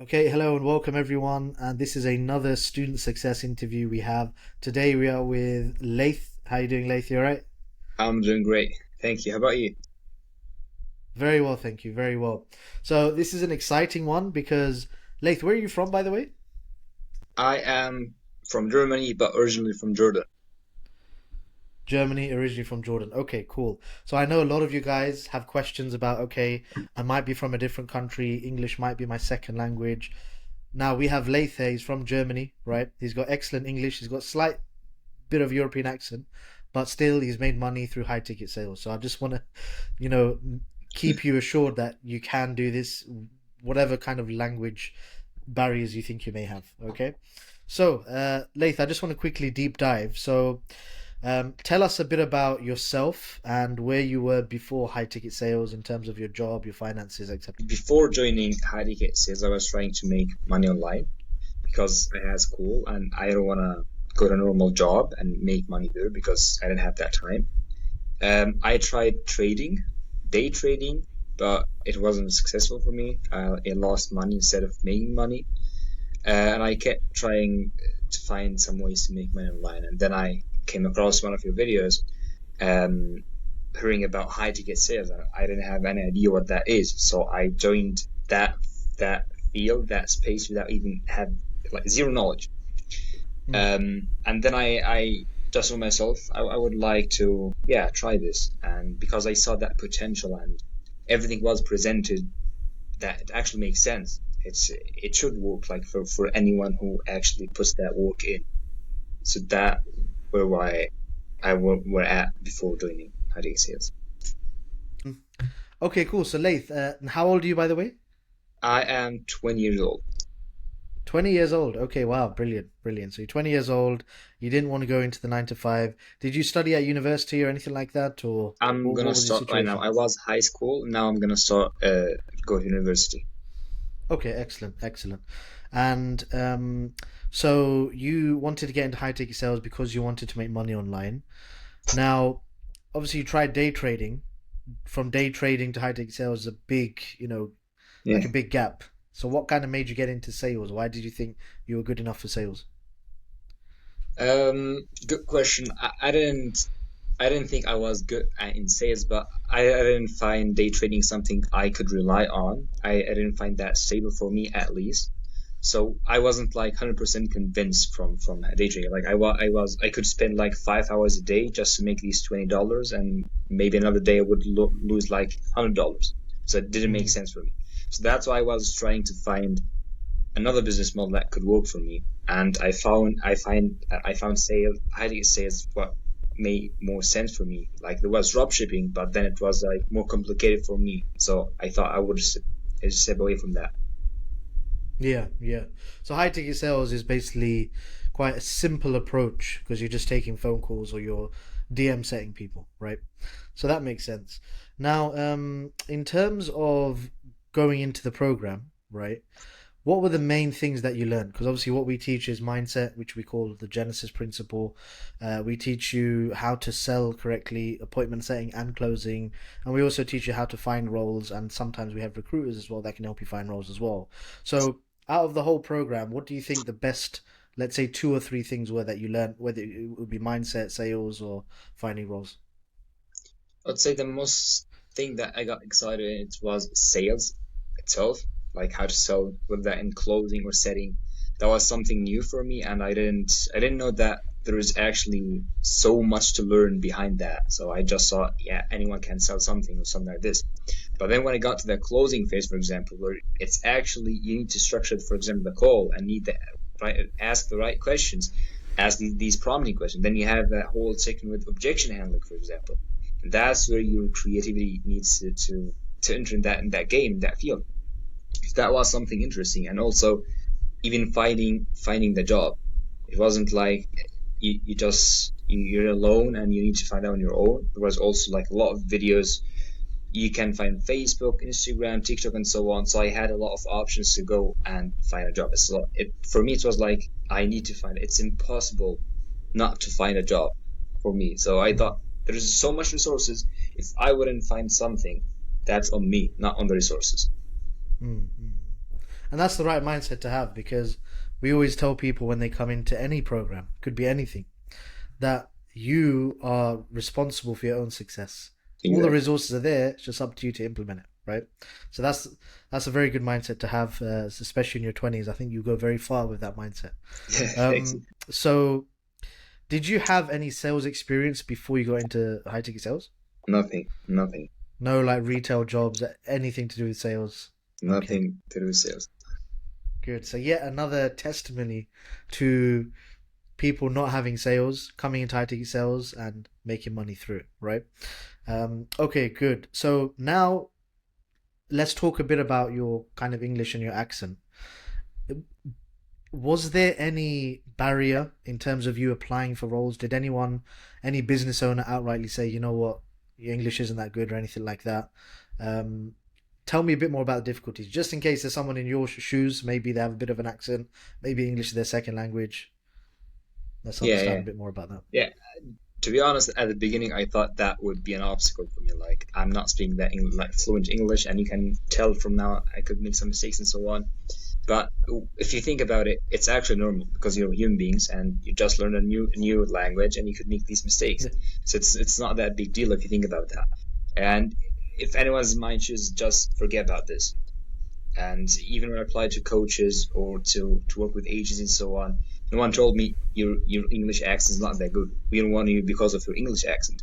Okay, hello and welcome everyone. And this is another student success interview we have. Today we are with Laith. How you doing, Laith? You all right? I'm doing great. Thank you. How about you? Very well, thank you. Very well. So this is an exciting one because Laith, where are you from, by the way? I am from Germany, but originally from Jordan. Germany, originally from Jordan. Okay, cool. So I know a lot of you guys have questions about, okay, I might be from a different country. English might be my second language. Now we have Laith here. He's from Germany, right? He's got excellent English. He's got slight bit of European accent, but still he's made money through high ticket sales. So I just want to, you know, keep you assured that you can do this, whatever kind of language barriers you think you may have. Okay. So, Laith, I just want to quickly deep dive. So, tell us a bit about yourself and where you were before high ticket sales in terms of your job, your finances, etc. Before joining High Ticket Sales, I was trying to make money online because I had school and I don't want to go to a normal job and make money there because I didn't have that time. I tried trading, day trading, but it wasn't successful for me. I lost money instead of making money. And I kept trying to find some ways to make money online. And then I came across one of your videos, um, hearing about high ticket sales. I didn't have any idea what that is, so I joined that field, that space, without even have like zero knowledge. Hmm. And then I just told myself I would like to, yeah, try this, and because I saw that potential and everything was presented that it actually makes sense. It should work like for anyone who actually puts that work in. So that were why were at before joining Hiding Sales. Okay, cool. So, Laith, how old are you, by the way? I am 20 years old. 20 years old. Okay, wow, brilliant, brilliant. So you're 20 years old. You didn't want to go into the 9 to 5. Did you study at university or anything like that, or I'm what gonna was your start right now. situation? I was high school. Now I'm gonna start go to university. Okay, excellent, excellent. And so you wanted to get into high ticket sales because you wanted to make money online. Now, obviously, you tried day trading. From day trading to high ticket sales is a big, like Yeah. a big gap. So, what kind of made you get into sales? Why did you think you were good enough for sales? Good question. I didn't think I was good in sales, but I didn't find day trading something I could rely on. I didn't find that stable for me at least. So I wasn't like 100% convinced from day trading. Like I could spend like 5 hours a day just to make these $20, and maybe another day I would lose like $100. So it didn't make Mm, sense for me. So that's why I was trying to find another business model that could work for me. And I found sales, highly sales, what made more sense for me. Like there was drop shipping, but then it was like more complicated for me. So I thought I would just step away from that. yeah, yeah. So, high ticket sales is basically quite a simple approach because you're just taking phone calls or you're DM setting people, right? So that makes sense. Now, in terms of going into the program, right? What were the main things that you learned? Because obviously, what we teach is mindset, which we call the Genesis principle. We teach you how to sell correctly, appointment setting and closing, and we also teach you how to find roles. And sometimes we have recruiters as well that can help you find roles as well. So, out of the whole program, what do you think the best, let's say, two or three things were that you learned, whether it would be mindset, sales, or finding roles? I'd say the most thing that I got excited in it was sales itself, like how to sell, whether that in closing or setting. That was something new for me, and I didn't know that there is actually so much to learn behind that. So I just thought, yeah, anyone can sell something or something like this. But then when I got to the closing phase, for example, where it's actually you need to structure, for example, the call and need to ask the right questions, ask these prompting questions. Then you have that whole section with objection handling, for example. That's where your creativity needs to enter in that game, that field. So that was something interesting, and also even finding the job. It wasn't like you're alone and you need to find out on your own. There was also like a lot of videos you can find Facebook, Instagram, TikTok, and so on. So I had a lot of options to go and find a job. For me, it was like I need to find it. It's impossible not to find a job for me. So I Mm, thought there's so much resources. If I wouldn't find something, that's on me, not on the resources. mm, mm. And that's the right mindset to have, because we always tell people when they come into any program, could be anything, that you are responsible for your own success. All the Exactly. resources are there. It's just up to you to implement it, right? So that's a very good mindset to have, especially in your 20s. I think you go very far with that mindset. Yeah, thanks. So did you have any sales experience before you got into high ticket sales? Nothing, nothing, No, like retail jobs, anything to do with sales? Okay, nothing to do with sales. good. So yet another testimony to people not having sales, coming into high ticket sales and making money through it, right? Okay, good. So now let's talk a bit about your kind of English and your accent. Was there any barrier in terms of you applying for roles? Did anyone, any business owner outrightly say, you know what, your English isn't that good or anything like that? Um, Tell me a bit more about the difficulties, just in case there's someone in your shoes. Maybe they have a bit of an accent, maybe English is their second language. Let's Yeah, understand yeah, a bit more about that. yeah. To be honest, at the beginning, I thought that would be an obstacle for me. Like, I'm not speaking that like fluent English, and you can tell from now I could make some mistakes and so on. But if you think about it, it's actually normal because you're human beings and you just learn a new language and you could make these mistakes. Yeah, So it's not that big deal if you think about that. And if anyone's mind chooses, just forget about this. And even when I applied to coaches or to work with agents and so on, no one told me your English accent is not that good. We don't want you because of your English accent.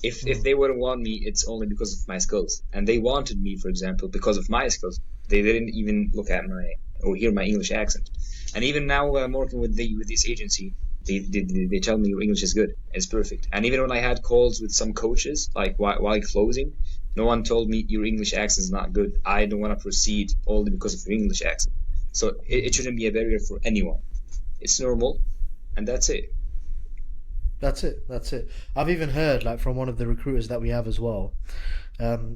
If mm, they wouldn't want me, it's only because of my skills. And they wanted me, for example, because of my skills. They didn't even look at my or hear my English accent. And even now, when I'm working with this agency, they tell me your English is good, it's perfect. And even when I had calls with some coaches, like while closing, no one told me your English accent is not good. I don't want to proceed only because of your English accent. So it mm. shouldn't be a barrier for anyone. It's normal, and that's it. That's it. That's it. I've even heard, like, from one of the recruiters that we have as well.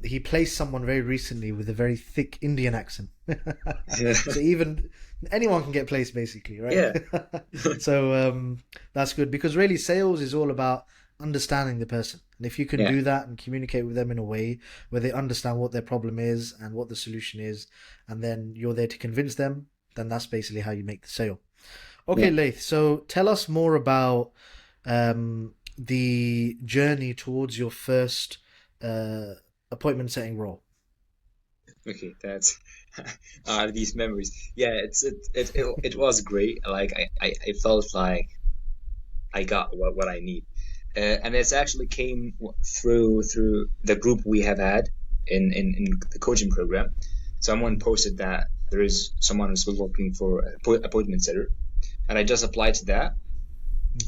He placed someone very recently with a very thick Indian accent. So even anyone can get placed, basically, right? Yeah, So that's good, because really sales is all about understanding the person. And if you can yeah, do that and communicate with them in a way where they understand what their problem is and what the solution is, and then you're there to convince them, then that's basically how you make the sale. yeah. Okay, Laith. So tell us more about the journey towards your first uh, appointment setting role. Okay, that's these memories. Yeah, it was great. Like I felt like I got what I need. And it's actually came through the group we have had in the coaching program. Someone posted that there is someone who's looking for an appointment setter, and I just applied to that,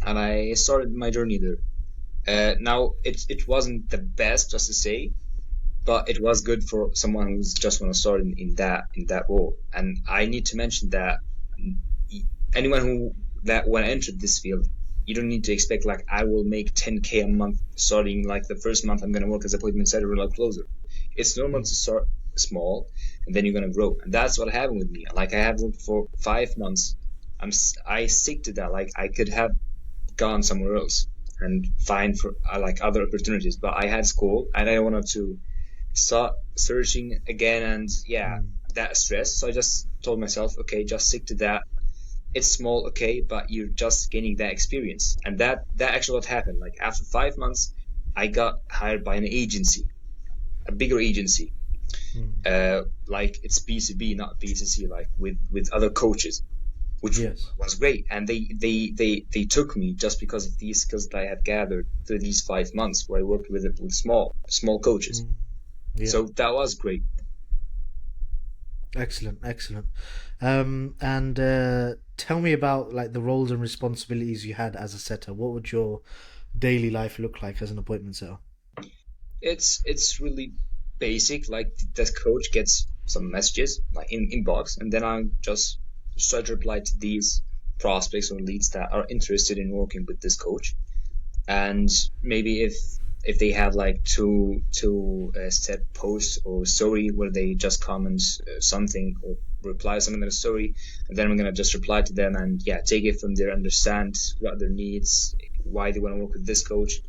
and I started my journey there. Now it wasn't the best, just to say, but it was good for someone who's just want to start in that role. And I need to mention that anyone who that when I entered this field, you don't need to expect like I will make 10K a month starting like the first month I'm gonna work as appointment setter or like closer. It's normal to start small and then you're gonna grow. And that's what happened with me. Like I have worked for 5 months. I stick to that. Like I could have gone somewhere else and find for like other opportunities, but I had school and I wanted to start searching again and yeah, Mm, that stress. So I just told myself, okay, just stick to that. It's small, okay, but you're just gaining that experience. And that actually what happened. Like after 5 months, I got hired by an agency, a bigger agency. mm. Like it's B2B, not B2C, like with other coaches, which Yes. was great. And they took me just because of these skills that I had gathered through these 5 months where I worked with small coaches. Mm. Yeah. So that was great. Excellent. Excellent. And tell me about like the roles and responsibilities you had as a setter. What would your daily life look like as an appointment setter? It's really basic. Like the coach gets some messages like in inbox, and then I just try to reply to these prospects or leads that are interested in working with this coach. And maybe if they have like two step posts or story where they just comment something or reply something in a story, and then I'm gonna just reply to them and yeah, take it from there, understand what their needs, why they want to work with this coach,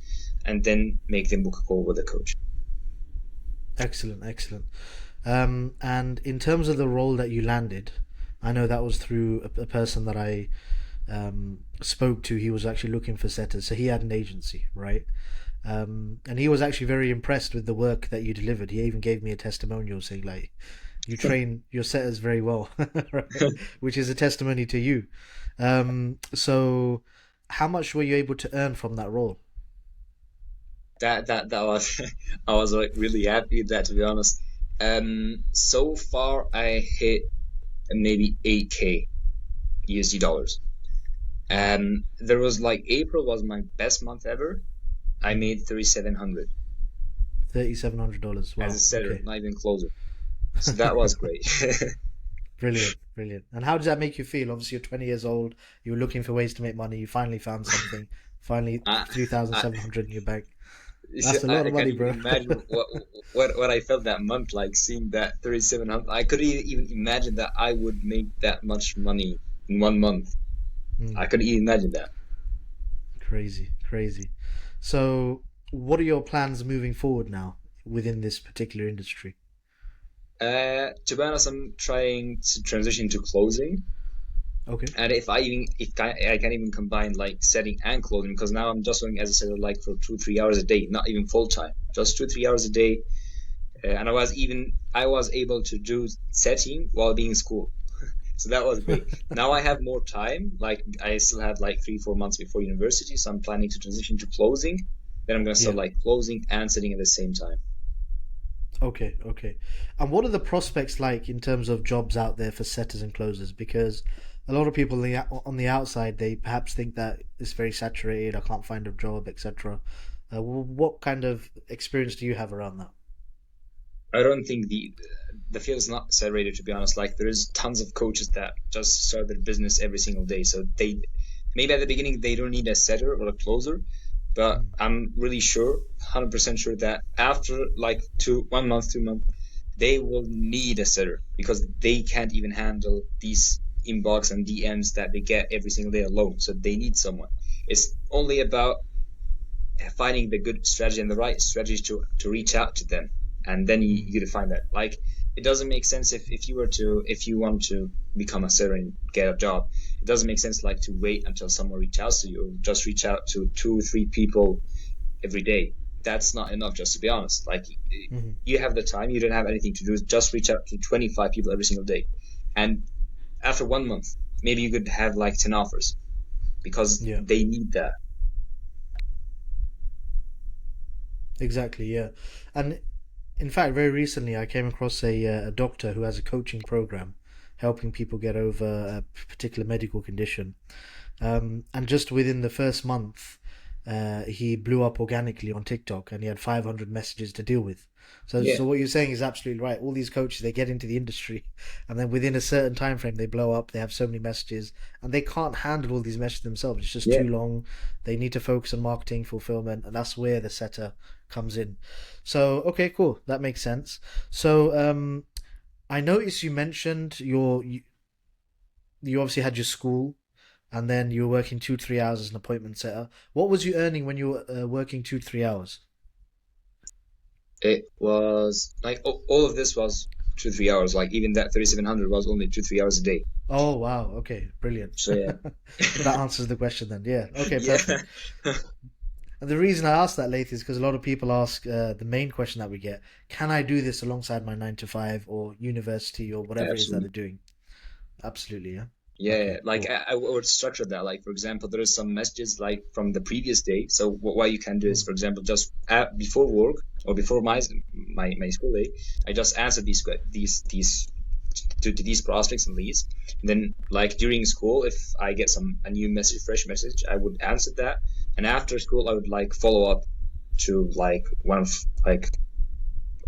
and then make them book a call with the coach. Excellent. Excellent. And in terms of the role that you landed, I know that was through a person that I spoke to. He was actually looking for setters, so he had an agency, right? And he was actually very impressed with the work that you delivered. He even gave me a testimonial saying like, you train your setters very well, right? Which is a testimony to you. So how much were you able to earn from that role? That was I was like really happy with that, to be honest. So far I hit maybe 8K USD dollars. Wow. There was like April was my best month ever. I Mm. made 3,700 $3,700. as a Wow. setter, Okay. not even closer. So that was great. Brilliant, brilliant. And how does that make you feel? Obviously, you're 20 years old. You were looking for ways to make money. You finally found something. Finally, I, I 3,700 in your bank. That's a lot I of can't money, even bro. imagine what I felt that month, like seeing that 3,700. I couldn't even imagine that I would make that much money in 1 month. I Mm, couldn't even imagine that. crazy, crazy. So, what are your plans moving forward now within this particular industry? To be honest, I'm trying to transition to closing, Okay. and if I can even combine like setting and closing, because now I'm just working as a setter like for 2 3 hours a day, not even full time, just 2 3 hours a day. And I was able to do setting while being in school. So that was great. Now I have more time. Like I still have like 3 4 months before university, so I'm planning to transition to closing. Then I'm gonna start Yeah. like closing and setting at the same time. Okay, okay. And what are the prospects like in terms of jobs out there for setters and closers? Because a lot of people on the outside, they perhaps think that it's very saturated, I can't find a job, etc. What kind of experience do you have around that? I don't think the field is not saturated, to be honest. Like there is tons of coaches that just start their business every single day. So they maybe at the beginning they don't need a setter or a closer, but Mm, I'm really sure, 100% sure that after like 1 month, 2 months, they will need a setter because they can't even handle these inbox and DMs that they get every single day alone. So they need someone. It's only about finding the good strategy and the right strategy to reach out to them, and then mm, you define that. Like it doesn't make sense if you want to become a seller and get a job, it doesn't make sense like to wait until someone reaches out to you, or just reach out to 2 3 people every day. That's not enough, just to be honest. Like mm. you have the time, you don't have anything to do, just reach out to 25 people every single day, and after 1 month maybe you could have like 10 offers because Yeah, they need that. exactly. Yeah, and in fact, very recently I came across a doctor who has a coaching program helping people get over a particular medical condition. And just within the first month, he blew up organically on TikTok, and he had 500 messages to deal with. Yeah, So what you're saying is absolutely right. All these coaches, they get into the industry, and then within a certain time frame, they blow up. They have so many messages, and they can't handle all these messages themselves. It's just yeah. too long. They need to focus on marketing, fulfillment, and that's where the setter comes in. So okay, cool. That makes sense. So I noticed you mentioned you obviously had your school, and then you were working 2 3 hours as an appointment setter. What was you earning when you were working 2 3 hours? It was like all of this was 2 3 hours. Like even that 3,700 was only 2 3 hours a day. Oh wow, okay, brilliant. So yeah, That answers the question then. Yeah, okay, yeah, perfect. And the reason I ask that, Lath, is because a lot of people ask the main question that we get: Can I do this alongside my 9 to 5 or university or whatever it is that they're absolutely. doing? Absolutely, yeah. Yeah, yeah. Okay, Like cool. I would structure that. Like for example, there is some messages like from the previous day. So what you can do is, Mm, for example, just before work or before my school day, I just answer these to these prospects and leads. And then like during school, if I get a new message, fresh message, I would answer that. And after school, I would like follow up to like like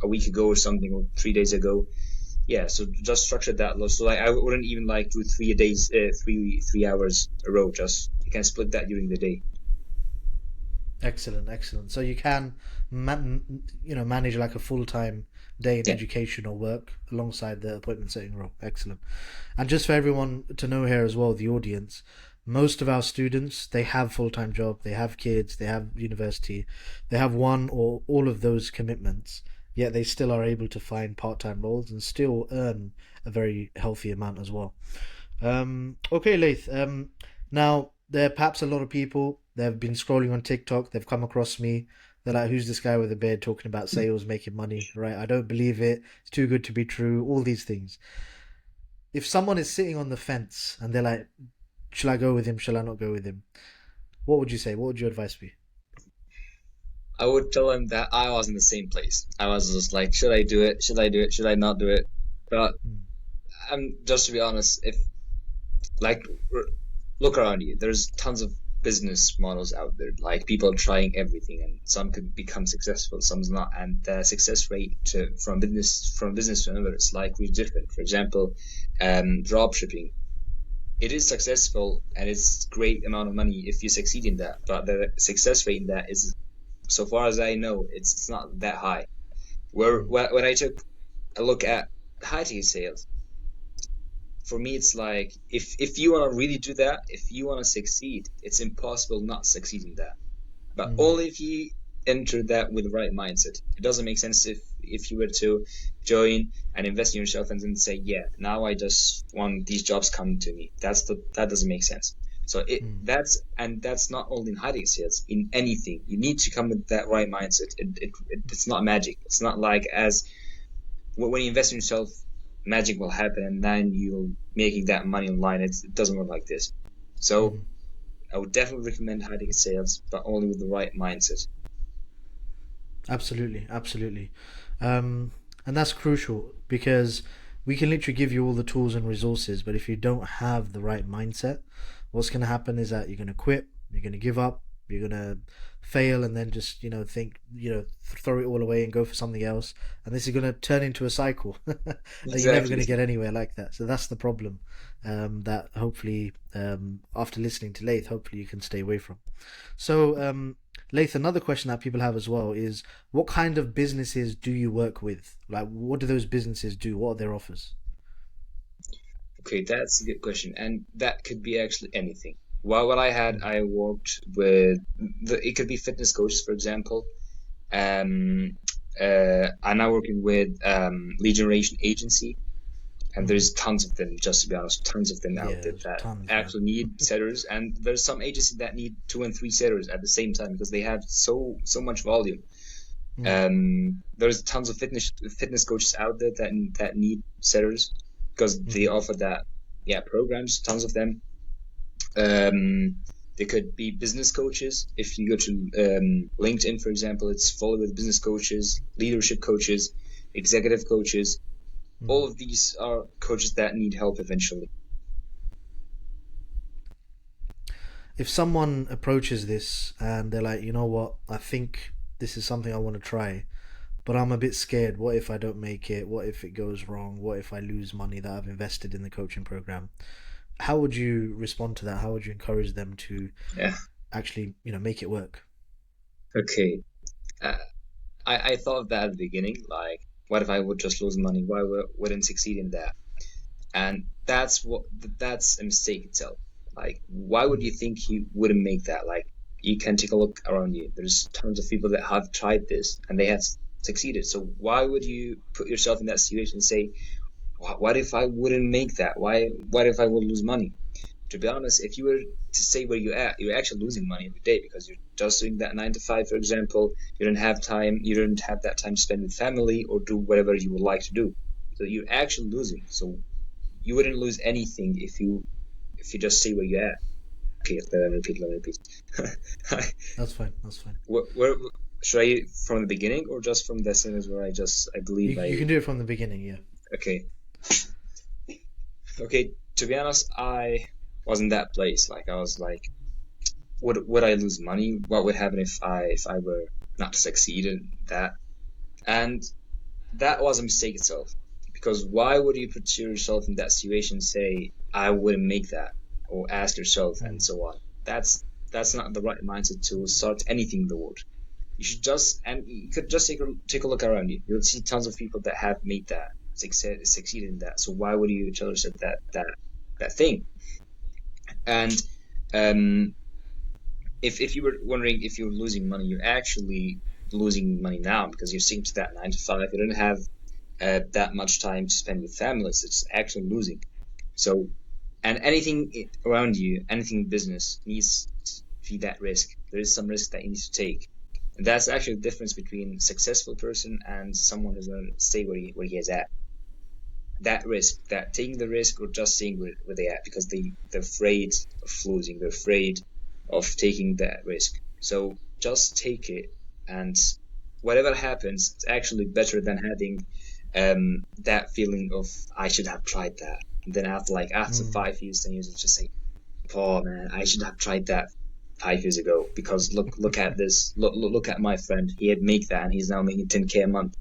a week ago or something, or 3 days ago. Yeah, so just structure that. So like I wouldn't even like do 3 days, 3 hours a row. Just you can split that during the day. excellent, excellent. So you can, manage like a full-time day in Yeah, education or work alongside the appointment setting role. Excellent. And just for everyone to know here as well, the audience, most of our students, they have full-time job, they have kids, they have university, they have one or all of those commitments. yet they still are able to find part-time roles and still earn a very healthy amount as well. Okay, Laith. Now there are perhaps a lot of people they've been scrolling on TikTok. They've come across me. They're like, "Who's this guy with a beard talking about sales, making money?" Right? I don't believe it. It's too good to be true. All these things. If someone is sitting on the fence and they're like, "Shall I go with him? Shall I not go with him?" What would you say? What would your advice be? I would tell them that I was in the same place. I was just like, should I do it? Should I do it? Should I not do it? But Mm, just to be honest, if like look around you, there's tons of business models out there. Like people are trying everything, and some could become successful, some's not, and the success rate from business to another is likely different. For example, drop shipping. It is successful and it's great amount of money if you succeed in that, but the success rate in that is, so far as I know, it's not that high. Where mm, when I took a look at high ticket sales, for me it's like if you want to really do that, if you want to succeed, it's impossible not to succeed in that. But mm, only if you enter that with the right mindset. It doesn't make sense if you were to join and invest in yourself and then say, yeah, now I just want these jobs come to me. That doesn't make sense. So mm, that's not only in high ticket sales, in anything. You need to come with that right mindset. It's not magic. It's not like as when you invest in yourself, magic will happen and then you're making that money online. It doesn't work like this. So mm. I would definitely recommend high ticket sales, but only with the right mindset. Absolutely, absolutely. And that's crucial because we can literally give you all the tools and resources, but if you don't have the right mindset, what's going to happen is that you're going to quit, you're going to give up, you're going to fail, and then just, think, throw it all away and go for something else. And this is going to turn into a cycle that you're never going Exactly. to get anywhere like that. So that's the problem that hopefully, after listening to Lath, hopefully you can stay away from. So, Lath, another question that people have as well is what kind of businesses do you work with? Like, what do those businesses do? What are their offers? Okay, that's a good question, and that could be actually anything. While what I had, I worked with it could be fitness coaches, for example. Um, I'm now working with lead generation agency, and Mm-hmm. there's tons of them. Just to be honest, tons of them out Yeah, there there's that tons, man. actually need setters, and there's some agencies that need two and three setters at the same time because they have so much volume. Mm, There's tons of fitness coaches out there that need setters because they mm-hmm. offer that, yeah, programs, tons of them. Um, they could be business coaches. If you go to LinkedIn, for example, it's full with business coaches, leadership coaches, executive coaches. Mm. All of these are coaches that need help eventually. If someone approaches this and they're like, you know what, I think this is something I want to try, but I'm a bit scared. What if I don't make it? What if it goes wrong? What if I lose money that I've invested in the coaching program? How would you respond to that? How would you encourage them to Yeah. actually, make it work? Okay. Uh, I thought of that at the beginning. Like, what if I would just lose money? Why wouldn't succeed in that? And that's a mistake itself. Like, why would Mm, you think you wouldn't make that? Like, you can take a look around you. There's tons of people that have tried this and they have succeeded. So why would you put yourself in that situation and say, what if I wouldn't make that? What if I would lose money? To be honest, if you were to say where you're at, you're actually losing money every day because you're just doing that 9 to 5, for example. You don't have that time to spend with family or do whatever you would like to do. So you're actually losing. So you wouldn't lose anything if you just stay where you're at. Okay, let me repeat. that's fine. That's fine. Where should I from the beginning or just from the sentence where I You believe you I can do it from the beginning. Yeah. okay. Okay, to be honest, I was in that place. Like I was like, would I lose money? What would happen if I were not to succeed in that? And that was a mistake itself. Because why would you put yourself in that situation, say, I wouldn't make that, or ask yourself and Mm, so on. That's not the right mindset to start anything in the world. You should just and you could just take a look around you. You'll see tons of people that have made that succeeded in that. So why would you tell yourself that thing? And um, if you were wondering if you're losing money, you're actually. losing money now because you're sticking to that 9 to 5. You don't have that much time to spend with family. So it's actually losing. So, and anything around you, anything in business needs to be that risk. There is some risk that you need to take. And that's actually the difference between a successful person and someone who's going to stay where he is at. That risk, that taking the risk or just staying where they're at because they're afraid of losing, they're afraid of taking that risk. So just take it, and whatever happens, it's actually better than having that feeling of I should have tried that. And then after Mm. 5 years, 10 years, it's just say, oh man, I should have tried that 5 years ago because look at this, look at my friend, he had make that and he's now making 10K a month.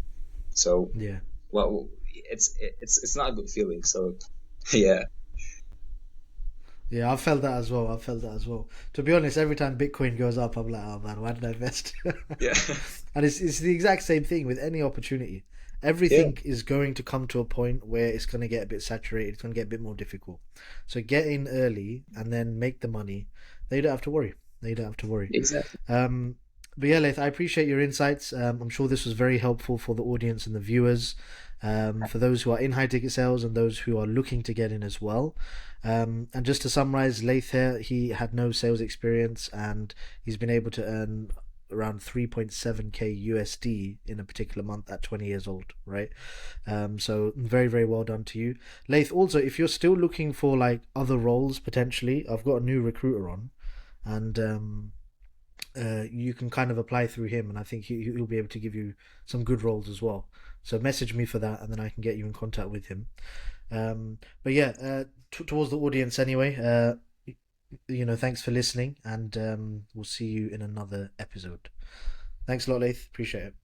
So Yeah. well, it's not a good feeling. So yeah, Yeah, I've felt that as well. I've felt that as well. To be honest, every time Bitcoin goes up, I'm like, oh man, why did I invest? yeah, And it's the exact same thing with any opportunity. yeah, Everything is going to come to a point where it's going to get a bit saturated. It's going to get a bit more difficult. So get in early and then make the money. Then you don't have to worry. Then you don't have to worry. exactly. Um, but yeah, Laith, I appreciate your insights. I'm sure this was very helpful for the audience and the viewers, for those who are in high ticket sales and those who are looking to get in as well. And just to summarize, Laith here, he had no sales experience and he's been able to earn around 3.7k USD in a particular month at 20 years old, right? So very, very well done to you. Laith, also, if you're still looking for like other roles potentially, I've got a new recruiter on and you can kind of apply through him, and I think he'll be able to give you some good roles as well. So message me for that, and then I can get you in contact with him. But yeah, towards the audience anyway. Thanks for listening, and we'll see you in another episode. Thanks a lot, Laith. Appreciate it.